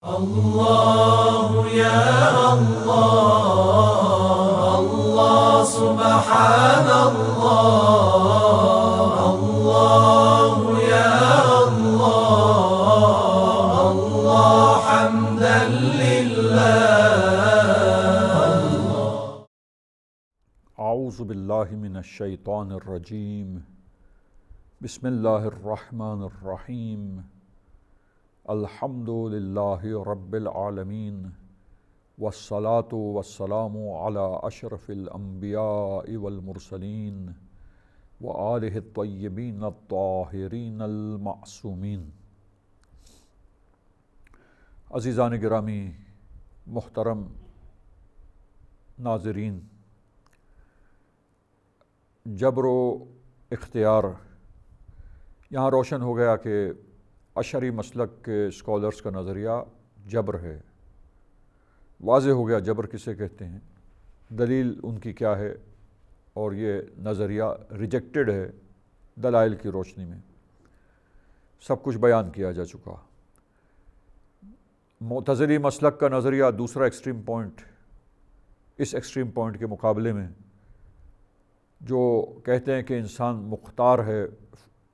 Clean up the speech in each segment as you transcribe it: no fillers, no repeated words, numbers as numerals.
الله يا الله الله سبحان الله الله يا الله الله حمدا لله. اعوذ باللہ من الشیطان الرجیم. بسم اللہ الرحمن الرحیم. الحمد للہ رب العالمین والصلاة والسلام علی اشرف الانبیاء والمرسلین وآلہ الطیبین الطاہرین المعصومین. عزیزان گرامی، محترم ناظرین، جبر و اختیار یہاں روشن ہو گیا کہ اشعری مسلک کے اسکالرس کا نظریہ جبر ہے. واضح ہو گیا جبر کسے کہتے ہیں، دلیل ان کی کیا ہے، اور یہ نظریہ ریجیکٹڈ ہے دلائل کی روشنی میں. سب کچھ بیان کیا جا چکا. معتزلی مسلک کا نظریہ دوسرا ایکسٹریم پوائنٹ، اس ایکسٹریم پوائنٹ کے مقابلے میں جو کہتے ہیں کہ انسان مختار ہے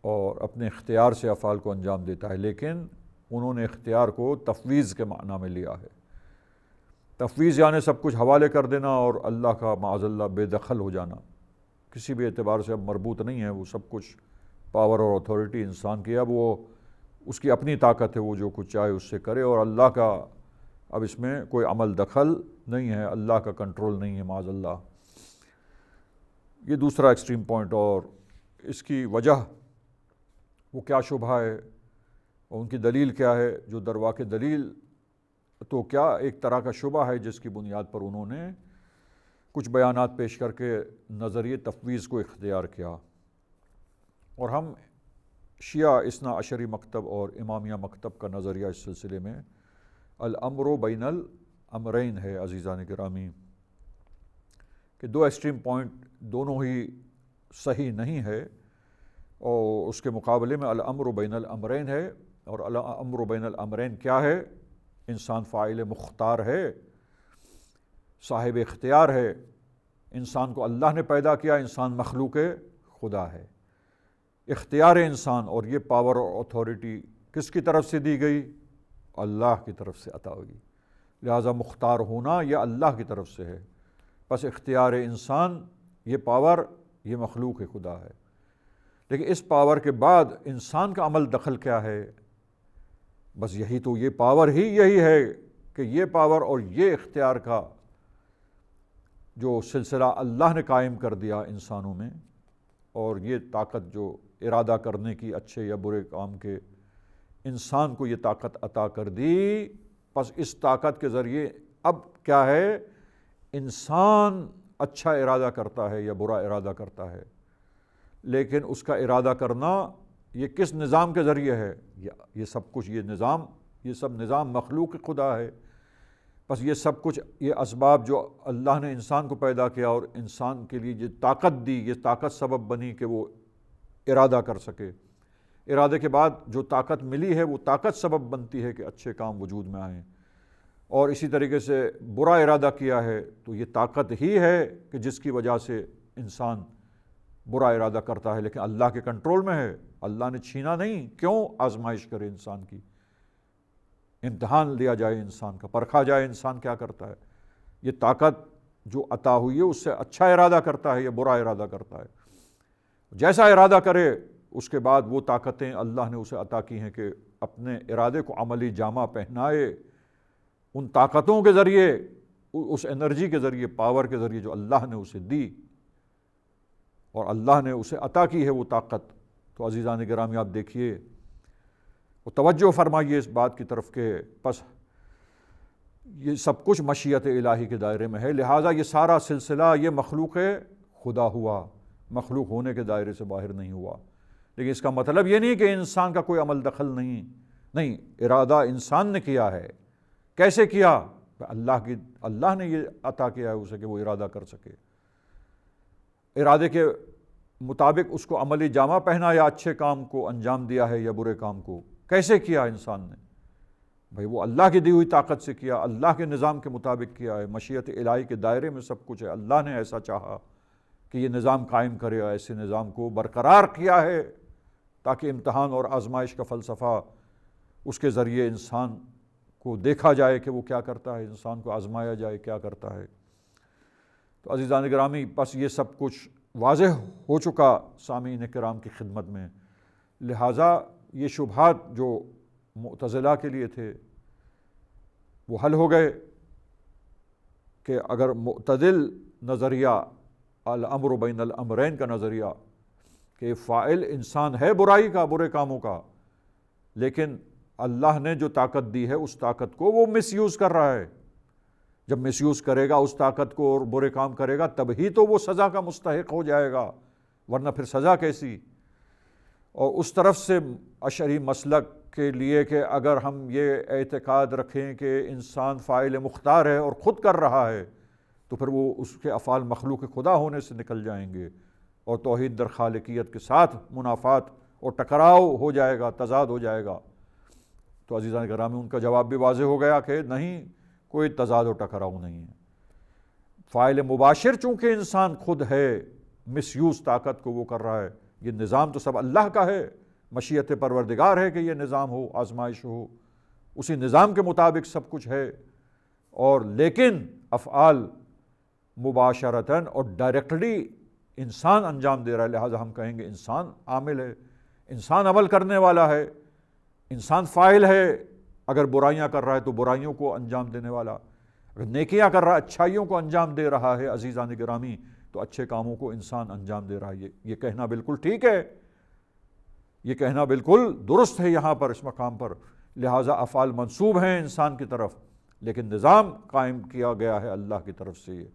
اور اپنے اختیار سے افعال کو انجام دیتا ہے، لیکن انہوں نے اختیار کو تفویض کے معنی میں لیا ہے. تفویض یعنی سب کچھ حوالے کر دینا اور اللہ کا معاذ اللہ بے دخل ہو جانا. کسی بھی اعتبار سے اب مربوط نہیں ہے، وہ سب کچھ پاور اور اتھارٹی انسان کی، اب وہ اس کی اپنی طاقت ہے، وہ جو کچھ چاہے اس سے کرے، اور اللہ کا اب اس میں کوئی عمل دخل نہیں ہے، اللہ کا کنٹرول نہیں ہے معاذ اللہ. یہ دوسرا ایکسٹریم پوائنٹ، اور اس کی وجہ وہ کیا شبہ ہے اور ان کی دلیل کیا ہے، جو در واقع دلیل تو کیا ایک طرح کا شبہ ہے جس کی بنیاد پر انہوں نے کچھ بیانات پیش کر کے نظریہ تفویض کو اختیار کیا. اور ہم شیعہ اثنا عشری مکتب اور امامیہ مکتب کا نظریہ اس سلسلے میں الامر بین الامرین ہے. عزیزان گرامی، کہ دو ایکسٹریم پوائنٹ دونوں ہی صحیح نہیں ہے، اور اس کے مقابلے میں الامر بین الامرین ہے. اور الامر بین الامرین کیا ہے؟ انسان فاعل مختار ہے، صاحب اختیار ہے. انسان کو اللہ نے پیدا کیا، انسان مخلوق خدا ہے. اختیار انسان اور یہ پاور اور اتھارٹی کس کی طرف سے دی گئی؟ اللہ کی طرف سے عطا ہوئی. لہذا مختار ہونا یہ اللہ کی طرف سے ہے. بس اختیار انسان، یہ پاور، یہ مخلوق خدا ہے. لیکن اس پاور کے بعد انسان کا عمل دخل کیا ہے؟ بس یہی تو، یہ پاور ہی یہی ہے کہ یہ پاور اور یہ اختیار کا جو سلسلہ اللہ نے قائم کر دیا انسانوں میں، اور یہ طاقت جو ارادہ کرنے کی اچھے یا برے کام کے، انسان کو یہ طاقت عطا کر دی. بس اس طاقت کے ذریعے اب کیا ہے؟ انسان اچھا ارادہ کرتا ہے یا برا ارادہ کرتا ہے، لیکن اس کا ارادہ کرنا یہ کس نظام کے ذریعے ہے؟ یہ سب کچھ، یہ سب نظام مخلوق خدا ہے. بس یہ سب کچھ، یہ اسباب جو اللہ نے انسان کو پیدا کیا اور انسان کے لیے یہ طاقت دی، یہ طاقت سبب بنی کہ وہ ارادہ کر سکے. ارادے کے بعد جو طاقت ملی ہے وہ طاقت سبب بنتی ہے کہ اچھے کام وجود میں آئیں. اور اسی طریقے سے برا ارادہ کیا ہے تو یہ طاقت ہی ہے کہ جس کی وجہ سے انسان برا ارادہ کرتا ہے، لیکن اللہ کے کنٹرول میں ہے. اللہ نے چھینا نہیں. کیوں؟ آزمائش کرے انسان کی، امتحان لیا جائے انسان کا، پرکھا جائے انسان کیا کرتا ہے. یہ طاقت جو عطا ہوئی ہے اس سے اچھا ارادہ کرتا ہے یا برا ارادہ کرتا ہے. جیسا ارادہ کرے اس کے بعد وہ طاقتیں اللہ نے اسے عطا کی ہیں کہ اپنے ارادے کو عملی جامہ پہنائے. ان طاقتوں کے ذریعے، اس انرجی کے ذریعے، پاور کے ذریعے جو اللہ نے اسے دی اور اللہ نے اسے عطا کی ہے وہ طاقت. تو عزیزان گرامی، آپ دیکھیے اور توجہ فرمائیے اس بات کی طرف کہ پس یہ سب کچھ مشیت الہی کے دائرے میں ہے. لہٰذا یہ سارا سلسلہ یہ مخلوق خدا ہوا، مخلوق ہونے کے دائرے سے باہر نہیں ہوا. لیکن اس کا مطلب یہ نہیں کہ انسان کا کوئی عمل دخل نہیں. ارادہ انسان نے کیا ہے. کیسے کیا؟ اللہ نے یہ عطا کیا ہے اسے کہ وہ ارادہ کر سکے. ارادے کے مطابق اس کو عملی جامہ پہنا یا اچھے کام کو انجام دیا ہے یا برے کام کو. کیسے کیا انسان نے؟ بھئی وہ اللہ کی دی ہوئی طاقت سے کیا، اللہ کے نظام کے مطابق کیا ہے، مشیت الہی کے دائرے میں سب کچھ ہے، اللہ نے ایسا چاہا کہ یہ نظام قائم کرے اور ایسے نظام کو برقرار کیا ہے تاکہ امتحان اور آزمائش کا فلسفہ اس کے ذریعے انسان کو دیکھا جائے کہ وہ کیا کرتا ہے، انسان کو آزمایا جائے کیا کرتا ہے۔ تو عزیزان گرامی، بس یہ سب کچھ واضح ہو چکا سامعین کرام کی خدمت میں، لہٰذا یہ شبہات جو معتزلہ کے لیے تھے وہ حل ہو گئے کہ اگر معتدل نظریہ الامر بین الامرین کا نظریہ کہ فاعل انسان ہے برائی کا، برے کاموں کا، لیکن اللہ نے جو طاقت دی ہے اس طاقت کو وہ مس یوز کر رہا ہے، جب مس یوز کرے گا اس طاقت کو اور برے کام کرے گا تب ہی تو وہ سزا کا مستحق ہو جائے گا، ورنہ پھر سزا کیسی؟ اور اس طرف سے اشعری مسلک کے لیے کہ اگر ہم یہ اعتقاد رکھیں کہ انسان فاعل مختار ہے اور خود کر رہا ہے تو پھر وہ اس کے افعال مخلوق خدا ہونے سے نکل جائیں گے اور توحید در خالقیت کے ساتھ منافات اور ٹکراؤ ہو جائے گا، تضاد ہو جائے گا۔ تو عزیزان گرامی، ان کا جواب بھی واضح ہو گیا کہ نہیں، کوئی تضاد و ٹکراؤ نہیں ہے۔ فاعل مباشر چونکہ انسان خود ہے، مس یوز طاقت کو وہ کر رہا ہے، یہ نظام تو سب اللہ کا ہے، مشیت پروردگار ہے کہ یہ نظام ہو، آزمائش ہو، اسی نظام کے مطابق سب کچھ ہے، اور لیکن افعال مباشرتاً اور ڈائریکٹلی انسان انجام دے رہا ہے، لہٰذا ہم کہیں گے انسان عامل ہے، انسان عمل کرنے والا ہے، انسان فاعل ہے۔ اگر برائیاں کر رہا ہے تو برائیوں کو انجام دینے والا، اگر نیکیاں کر رہا ہے، اچھائیوں کو انجام دے رہا ہے عزیزان گرامی، تو اچھے کاموں کو انسان انجام دے رہا ہے۔ یہ کہنا بالکل ٹھیک ہے، یہ کہنا بالکل درست ہے یہاں پر اس مقام پر، لہٰذا افعال منسوب ہیں انسان کی طرف، لیکن نظام قائم کیا گیا ہے اللہ کی طرف سے، یہ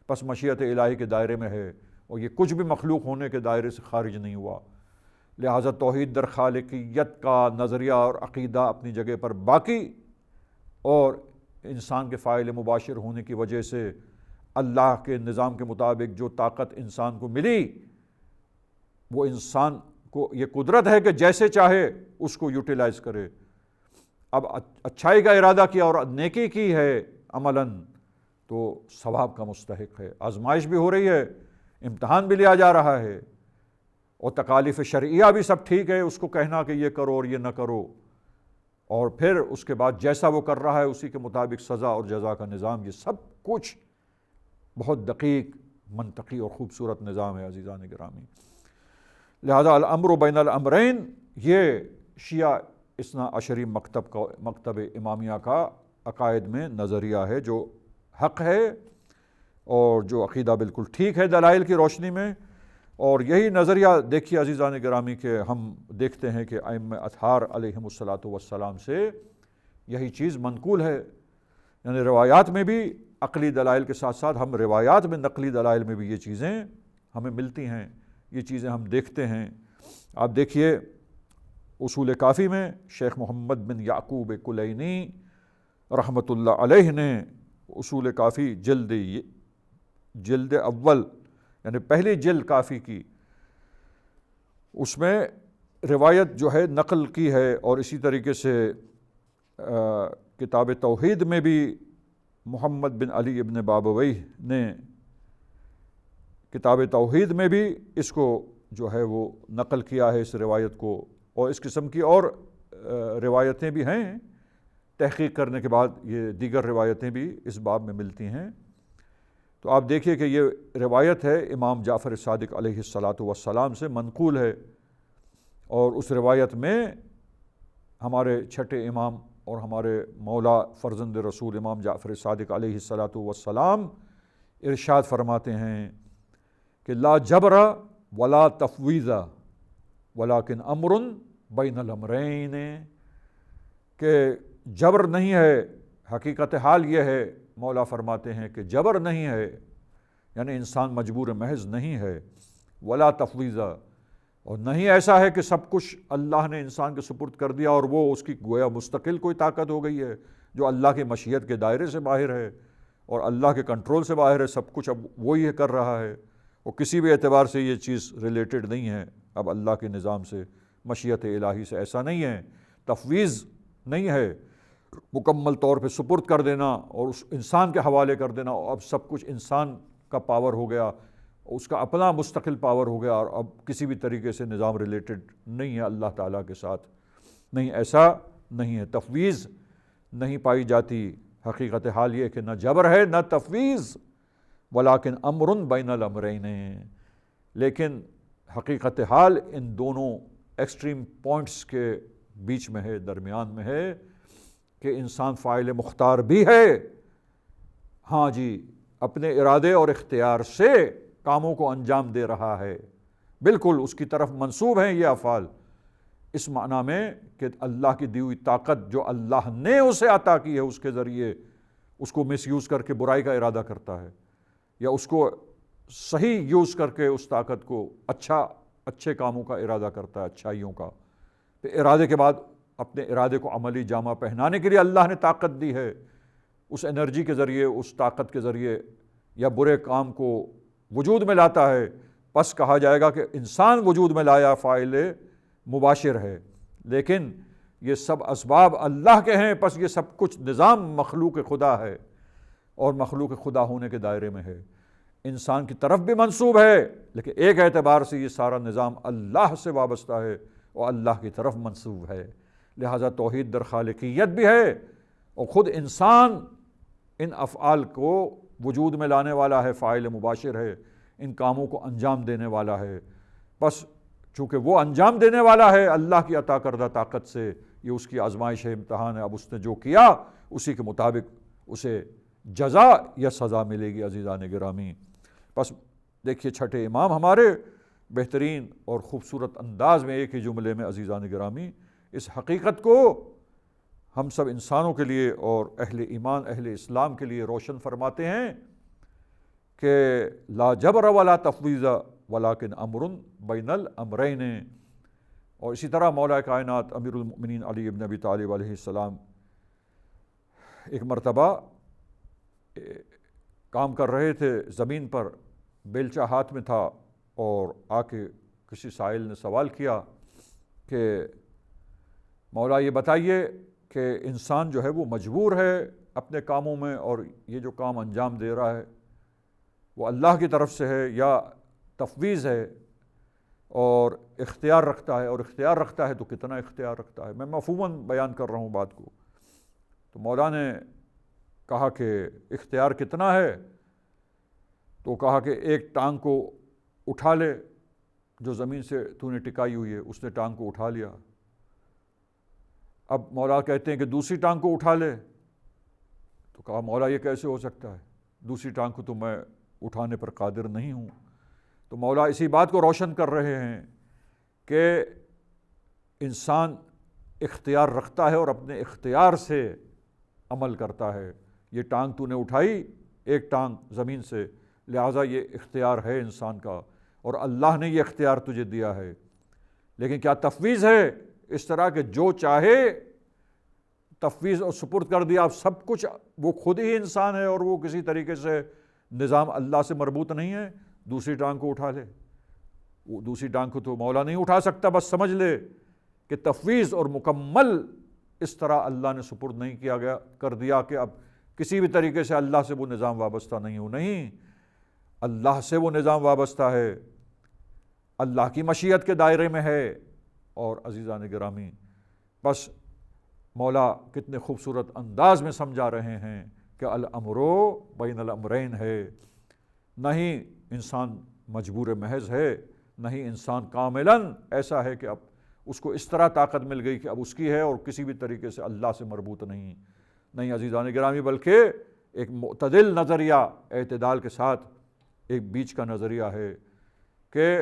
بس مشیت الہی کے دائرے میں ہے اور یہ کچھ بھی مخلوق ہونے کے دائرے سے خارج نہیں ہوا۔ لہٰذا توحید در خالقیت کا نظریہ اور عقیدہ اپنی جگہ پر باقی، اور انسان کے فاعل مباشر ہونے کی وجہ سے اللہ کے نظام کے مطابق جو طاقت انسان کو ملی، وہ انسان کو یہ قدرت ہے کہ جیسے چاہے اس کو یوٹیلائز کرے۔ اب اچھائی کا ارادہ کیا اور نیکی کی ہے عملاً تو ثواب کا مستحق ہے، آزمائش بھی ہو رہی ہے، امتحان بھی لیا جا رہا ہے، اور تکالیف شرعیہ بھی سب ٹھیک ہے، اس کو کہنا کہ یہ کرو اور یہ نہ کرو، اور پھر اس کے بعد جیسا وہ کر رہا ہے اسی کے مطابق سزا اور جزا کا نظام، یہ سب کچھ بہت دقیق، منطقی اور خوبصورت نظام ہے عزیزان گرامی۔ لہذا الامر بین الامرین یہ شیعہ اثنا عشری مکتب امامیہ کا عقائد میں نظریہ ہے جو حق ہے اور جو عقیدہ بالکل ٹھیک ہے دلائل کی روشنی میں، اور یہی نظریہ دیکھیے عزیزان گرامی کہ ہم دیکھتے ہیں کہ ائمہ اطہار علیہم الصلاۃ والسلام سے یہی چیز منقول ہے، یعنی روایات میں بھی عقلی دلائل کے ساتھ ساتھ ہم روایات میں نقلی دلائل میں بھی یہ چیزیں ہمیں ملتی ہیں، یہ چیزیں ہم دیکھتے ہیں۔ آپ دیکھیے اصول کافی میں شیخ محمد بن یعقوب کلینی رحمۃ اللہ علیہ نے اصول کافی جلد اول یعنی پہلی جلد کافی کی، اس میں روایت جو ہے نقل کی ہے، اور اسی طریقے سے کتاب توحید میں بھی محمد بن علی ابن بابویہ نے کتاب توحید میں بھی اس کو جو ہے وہ نقل کیا ہے اس روایت کو، اور اس قسم کی اور روایتیں بھی ہیں، تحقیق کرنے کے بعد یہ دیگر روایتیں بھی اس باب میں ملتی ہیں۔ تو آپ دیکھیے کہ یہ روایت ہے امام جعفر صادق علیہ الصلاۃ والسلام سے منقول ہے، اور اس روایت میں ہمارے چھٹے امام اور ہمارے مولا فرزند رسول امام جعفر صادق علیہ الصلاۃ والسلام ارشاد فرماتے ہیں کہ لا جبر ولا تفویض ولکن امر بین الامرین، کہ جبر نہیں ہے، حقیقت حال یہ ہے، مولا فرماتے ہیں کہ جبر نہیں ہے، یعنی انسان مجبور محض نہیں ہے، ولا تفویض، اور نہیں ایسا ہے کہ سب کچھ اللہ نے انسان کے سپرد کر دیا اور وہ اس کی گویا مستقل کوئی طاقت ہو گئی ہے جو اللہ کی مشیت کے دائرے سے باہر ہے اور اللہ کے کنٹرول سے باہر ہے، سب کچھ اب وہی کر رہا ہے، اور کسی بھی اعتبار سے یہ چیز ریلیٹڈ نہیں ہے اب اللہ کے نظام سے، مشیت الہی سے، ایسا نہیں ہے، تفویض نہیں ہے۔ مکمل طور پہ سپرد کر دینا اور اس انسان کے حوالے کر دینا، اور اب سب کچھ انسان کا پاور ہو گیا، اس کا اپنا مستقل پاور ہو گیا، اور اب کسی بھی طریقے سے نظام ریلیٹڈ نہیں ہے اللہ تعالیٰ کے ساتھ. نہیں، ایسا نہیں ہے. تفویض نہیں پائی جاتی. حقیقت حال یہ کہ نہ جبر ہے نہ تفویض، ولیکن امر بین الامرین. لیکن حقیقت حال ان دونوں ایکسٹریم پوائنٹس کے بیچ میں ہے، درمیان میں ہے، کہ انسان فاعل مختار بھی ہے، ہاں جی، اپنے ارادے اور اختیار سے کاموں کو انجام دے رہا ہے. بالکل اس کی طرف منسوب ہیں یہ افعال، اس معنی میں کہ اللہ کی دی ہوئی طاقت جو اللہ نے اسے عطا کی ہے، اس کے ذریعے اس کو مس یوز کر کے برائی کا ارادہ کرتا ہے، یا اس کو صحیح یوز کر کے اس طاقت کو اچھے کاموں کا ارادہ کرتا ہے، اچھائیوں کا. پھر ارادے کے بعد اپنے ارادے کو عملی جامہ پہنانے کے لیے اللہ نے طاقت دی ہے، اس انرجی کے ذریعے، اس طاقت کے ذریعے یا برے کام کو وجود میں لاتا ہے. پس کہا جائے گا کہ انسان وجود میں لایا فاعل مباشر ہے، لیکن یہ سب اسباب اللہ کے ہیں. پس یہ سب کچھ نظام مخلوق خدا ہے، اور مخلوق خدا ہونے کے دائرے میں ہے، انسان کی طرف بھی منسوب ہے، لیکن ایک اعتبار سے یہ سارا نظام اللہ سے وابستہ ہے اور اللہ کی طرف منسوب ہے. لہٰذا توحید در خالقیت بھی ہے، اور خود انسان ان افعال کو وجود میں لانے والا ہے، فاعل مباشر ہے، ان کاموں کو انجام دینے والا ہے. بس چونکہ وہ انجام دینے والا ہے اللہ کی عطا کردہ طاقت سے، یہ اس کی آزمائش ہے، امتحان ہے. اب اس نے جو کیا اسی کے مطابق اسے جزا یا سزا ملے گی. عزیزان گرامی، بس دیکھیے چھٹے امام ہمارے بہترین اور خوبصورت انداز میں ایک ہی جملے میں عزیزان گرامی اس حقیقت کو ہم سب انسانوں کے لیے اور اہل ایمان، اہل اسلام کے لیے روشن فرماتے ہیں کہ لا جبر ولا تفویض ولکن امر بین الامرین. اور اسی طرح مولا کائنات امیر المؤمنین علی بن ابی طالب علیہ السلام ایک مرتبہ کام کر رہے تھے زمین پر، بیلچہ ہاتھ میں تھا، اور آ کے کسی سائل نے سوال کیا کہ مولا یہ بتائیے کہ انسان جو ہے وہ مجبور ہے اپنے کاموں میں، اور یہ جو کام انجام دے رہا ہے وہ اللہ کی طرف سے ہے یا تفویض ہے، اور اختیار رکھتا ہے، اور اختیار رکھتا ہے تو کتنا اختیار رکھتا ہے. میں مفہوماً بیان کر رہا ہوں بات کو. تو مولا نے کہا کہ اختیار کتنا ہے؟ تو کہا کہ ایک ٹانگ کو اٹھا لے جو زمین سے تو نے ٹکائی ہوئی ہے. اس نے ٹانگ کو اٹھا لیا. اب مولا کہتے ہیں کہ دوسری ٹانگ کو اٹھا لے. تو کہا مولا یہ کیسے ہو سکتا ہے، دوسری ٹانگ کو تو میں اٹھانے پر قادر نہیں ہوں. تو مولا اسی بات کو روشن کر رہے ہیں کہ انسان اختیار رکھتا ہے اور اپنے اختیار سے عمل کرتا ہے. یہ ٹانگ تو نے اٹھائی، ایک ٹانگ زمین سے، لہٰذا یہ اختیار ہے انسان کا، اور اللہ نے یہ اختیار تجھے دیا ہے. لیکن کیا تفویض ہے اس طرح کہ جو چاہے تفویض اور سپرد کر دیا، اب سب کچھ وہ خود ہی انسان ہے اور وہ کسی طریقے سے نظام اللہ سے مربوط نہیں ہے؟ دوسری ٹانگ کو اٹھا لے. وہ دوسری ٹانگ کو تو مولا نہیں اٹھا سکتا. بس سمجھ لے کہ تفویض اور مکمل اس طرح اللہ نے سپرد نہیں کیا گیا کر دیا کہ اب کسی بھی طریقے سے اللہ سے وہ نظام وابستہ نہیں ہو. نہیں، اللہ سے وہ نظام وابستہ ہے، اللہ کی مشیت کے دائرے میں ہے. اور عزیزان گرامی، بس مولا کتنے خوبصورت انداز میں سمجھا رہے ہیں کہ الامر بین الامرین ہے. نہیں انسان مجبور محض ہے، نہیں انسان کاملاً ایسا ہے کہ اب اس کو اس طرح طاقت مل گئی کہ اب اس کی ہے اور کسی بھی طریقے سے اللہ سے مربوط نہیں. نہیں عزیزان گرامی، بلکہ ایک معتدل نظریہ، اعتدال کے ساتھ ایک بیچ کا نظریہ ہے کہ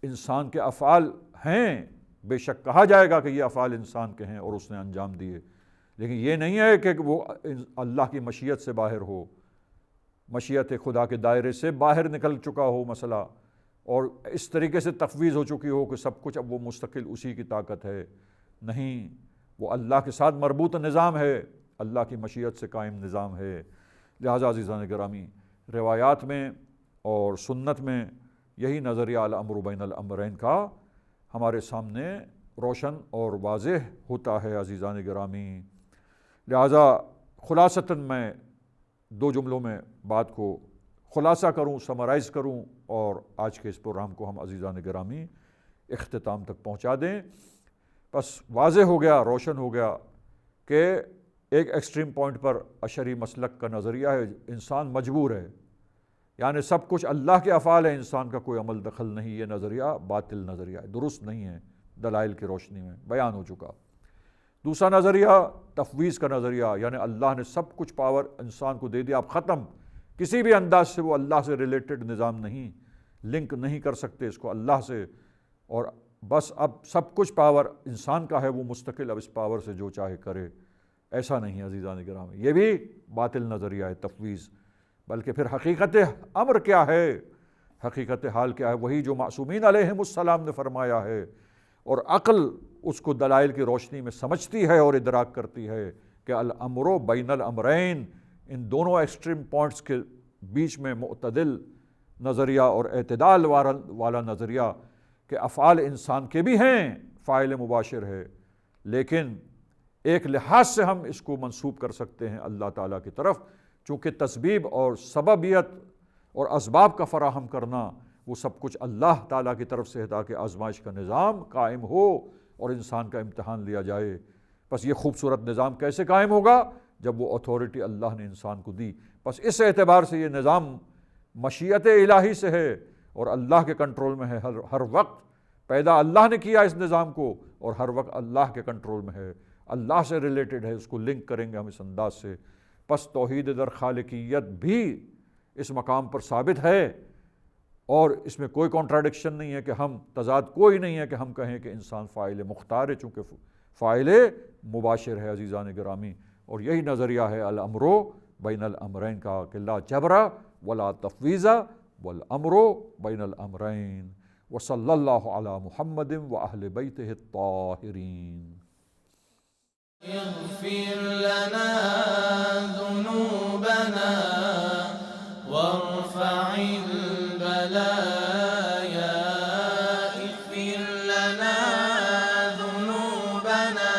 انسان کے افعال ہیں، بے شک کہا جائے گا کہ یہ افعال انسان کے ہیں اور اس نے انجام دیے، لیکن یہ نہیں ہے کہ وہ اللہ کی مشیت سے باہر ہو، مشیت خدا کے دائرے سے باہر نکل چکا ہو مسئلہ، اور اس طریقے سے تفویض ہو چکی ہو کہ سب کچھ اب وہ مستقل اسی کی طاقت ہے. نہیں، وہ اللہ کے ساتھ مربوط نظام ہے، اللہ کی مشیت سے قائم نظام ہے. لہٰذا عزیزان گرامی، روایات میں اور سنت میں یہی نظریہ الامر بین الامرین کا ہمارے سامنے روشن اور واضح ہوتا ہے. عزیزان گرامی، لہٰذا خلاصتاً میں 2 جملوں میں بات کو خلاصہ کروں، سمرائز کروں اور آج کے اس پروگرام کو ہم عزیزان گرامی اختتام تک پہنچا دیں۔ بس واضح ہو گیا، روشن ہو گیا کہ ایک ایکسٹریم پوائنٹ پر اشعری مسلک کا نظریہ ہے انسان مجبور ہے، یعنی سب کچھ اللہ کے افعال ہے، انسان کا کوئی عمل دخل نہیں۔ یہ نظریہ باطل نظریہ ہے، درست نہیں ہے، دلائل کی روشنی میں بیان ہو چکا۔ دوسرا نظریہ تفویض کا نظریہ، یعنی اللہ نے سب کچھ پاور انسان کو دے دیا، اب ختم، کسی بھی انداز سے وہ اللہ سے ریلیٹڈ نظام نہیں، لنک نہیں کر سکتے اس کو اللہ سے، اور بس اب سب کچھ پاور انسان کا ہے، وہ مستقل اب اس پاور سے جو چاہے کرے۔ ایسا نہیں عزیزان گرامی، یہ بھی باطل نظریہ ہے تفویض، بلکہ پھر حقیقت امر کیا ہے، حقیقت حال کیا ہے، وہی جو معصومین علیہم السلام نے فرمایا ہے، اور عقل اس کو دلائل کی روشنی میں سمجھتی ہے اور ادراک کرتی ہے کہ الامر بین الامرین، ان دونوں ایکسٹریم پوائنٹس کے بیچ میں معتدل نظریہ اور اعتدال والا نظریہ کہ افعال انسان کے بھی ہیں، فاعل مباشر ہے، لیکن ایک لحاظ سے ہم اس کو منسوب کر سکتے ہیں اللہ تعالیٰ کی طرف، چونکہ تسبیب اور سببیت اور اسباب کا فراہم کرنا وہ سب کچھ اللہ تعالیٰ کی طرف سے ہے، تاکہ آزمائش کا نظام قائم ہو اور انسان کا امتحان لیا جائے۔ بس یہ خوبصورت نظام کیسے قائم ہوگا؟ جب وہ اتھارٹی اللہ نے انسان کو دی۔ بس اس اعتبار سے یہ نظام مشیت الہی سے ہے اور اللہ کے کنٹرول میں ہے، ہر وقت پیدا اللہ نے کیا اس نظام کو، اور ہر وقت اللہ کے کنٹرول میں ہے، اللہ سے ریلیٹڈ ہے، اس کو لنک کریں گے ہم اس انداز سے۔ پس توحید در خالقیت بھی اس مقام پر ثابت ہے، اور اس میں کوئی کنٹراڈکشن نہیں ہے کہ ہم تضاد کوئی نہیں ہے کہ ہم کہیں کہ انسان فاعل مختار ہے، چونکہ فاعل مباشر ہے عزیزان گرامی۔ اور یہی نظریہ ہے الامر بین الامرین کا، کہ لا جبر ولا تفویض والامر بین الامرین۔ وصلی اللہ علی محمد واہل بیتہ الطاہرین۔ اغفر لنا ذنوبنا وارفع البلايا، اغفر لنا ذنوبنا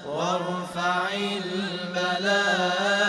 وارفع البلايا،